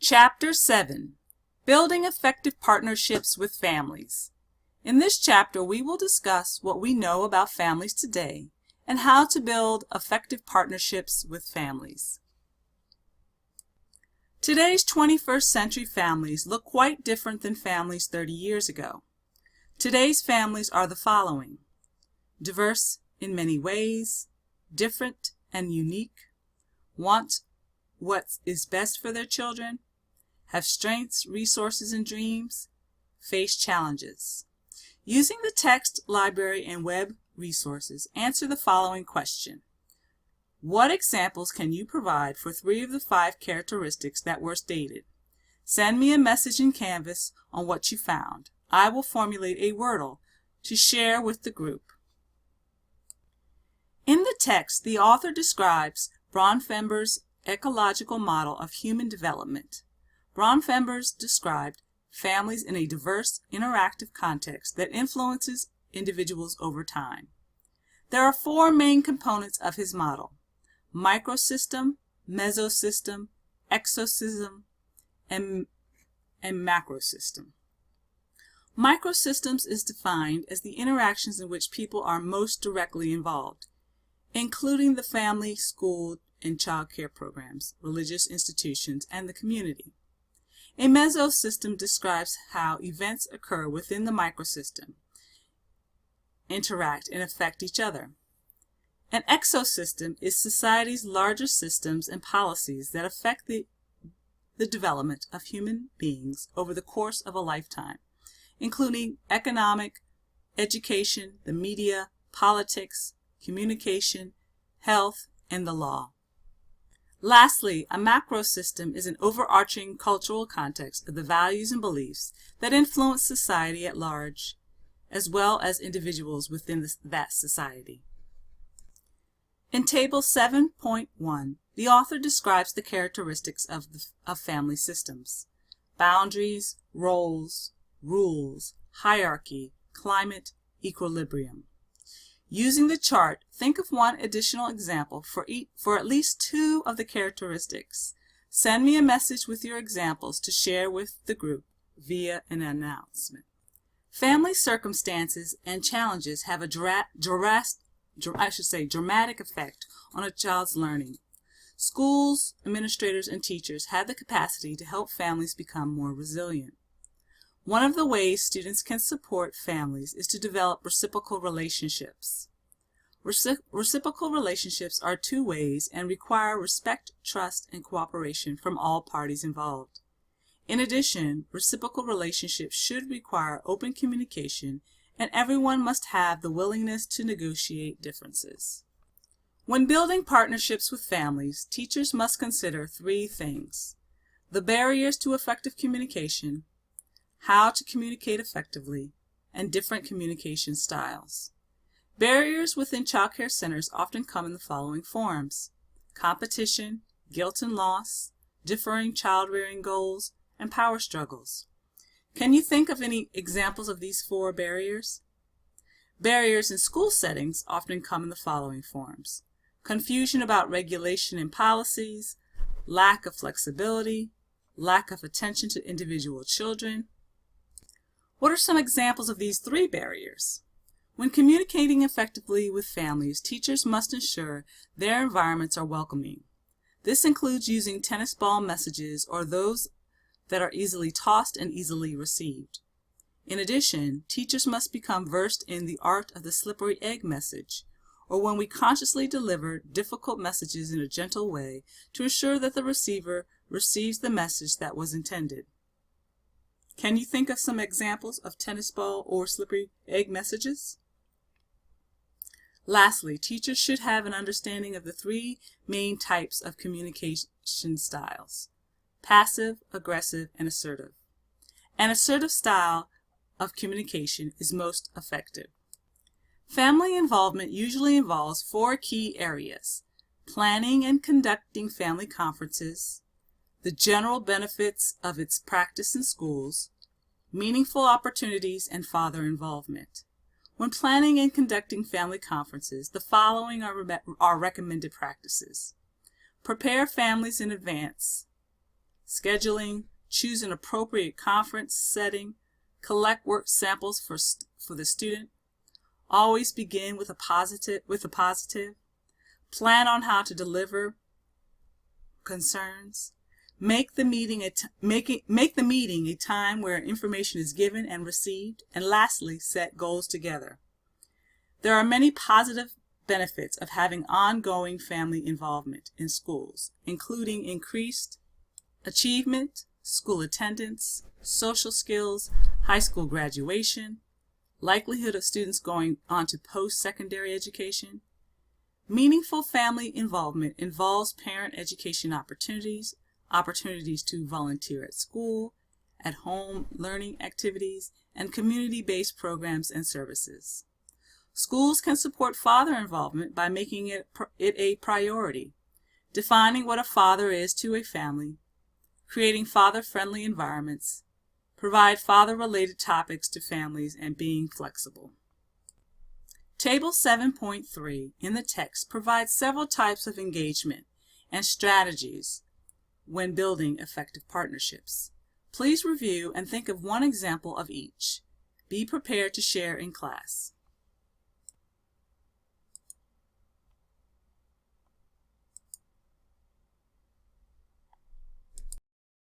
Chapter 7. Building Effective Partnerships with Families. In this chapter, we will discuss what we know about families today and how to build effective partnerships with families. Today's 21st century families look quite different than families 30 years ago. Today's families are the following: diverse in many ways, different and unique, want what is best for their children, have strengths, resources, and dreams, face challenges. Using the text, library, and web resources, answer the following question. What examples can you provide for 3 of the 5 characteristics that were stated? Send me a message in Canvas on what you found. I will formulate a Wordle to share with the group. In the text, the author describes Bronfenber's ecological model of human development. Bronfenber described families in a diverse, interactive context that influences individuals over time. There are 4 main components of his model: microsystem, mesosystem, exosystem, and macrosystem. Microsystems is defined as the interactions in which people are most directly involved, including the family, school, and child care programs, religious institutions, and the community. A mesosystem describes how events occur within the microsystem, interact, and affect each other. An exosystem is society's larger systems and policies that affect the development of human beings over the course of a lifetime, including economic, education, the media, politics, communication, health, and the law. Lastly, a macrosystem is an overarching cultural context of the values and beliefs that influence society at large, as well as individuals within that society. In Table 7.1, the author describes the characteristics of family systems: boundaries, roles, rules, hierarchy, climate, equilibrium. Using the chart, think of one additional example for at least 2 of the characteristics. Send me a message with your examples to share with the group via an announcement. Family circumstances and challenges have a dramatic effect on a child's learning. Schools, administrators, and teachers have the capacity to help families become more resilient. One of the ways students can support families is to develop reciprocal relationships. Reciprocal relationships are 2 ways and require respect, trust, and cooperation from all parties involved. In addition, reciprocal relationships should require open communication, and everyone must have the willingness to negotiate differences. When building partnerships with families, teachers must consider 3 things: the barriers to effective communication, how to communicate effectively, and different communication styles. Barriers within child care centers often come in the following forms: competition, guilt and loss, differing child-rearing goals, and power struggles. Can you think of any examples of these 4 barriers? Barriers in school settings often come in the following forms: confusion about regulation and policies, lack of flexibility, lack of attention to individual children. What are some examples of these 3 barriers? When communicating effectively with families, teachers must ensure their environments are welcoming. This includes using tennis ball messages or those that are easily tossed and easily received. In addition, teachers must become versed in the art of the slippery egg message, or when we consciously deliver difficult messages in a gentle way to ensure that the receiver receives the message that was intended. Can you think of some examples of tennis ball or slippery egg messages? Lastly, teachers should have an understanding of the 3 main types of communication styles: passive, aggressive, and assertive. An assertive style of communication is most effective. Family involvement usually involves 4 key areas: planning and conducting family conferences, the general benefits of its practice in schools, meaningful opportunities, and father involvement. When planning and conducting family conferences, the following are recommended practices: prepare families in advance scheduling, choose an appropriate conference setting, collect work samples for the student, always begin with a positive, plan on how to deliver concerns, make the meeting a time where information is given and received, and lastly, set goals together. There are many positive benefits of having ongoing family involvement in schools, including increased achievement, school attendance, social skills, high school graduation, likelihood of students going on to post-secondary education. Meaningful family involvement involves parent education opportunities, opportunities to volunteer at school, at home learning activities, and community-based programs and services. Schools can support father involvement by making it a priority, defining what a father is to a family, creating father-friendly environments, provide father-related topics to families, and being flexible. Table 7.3 in the text provides several types of engagement and strategies when building effective partnerships. Please review and think of one example of each. Be prepared to share in class.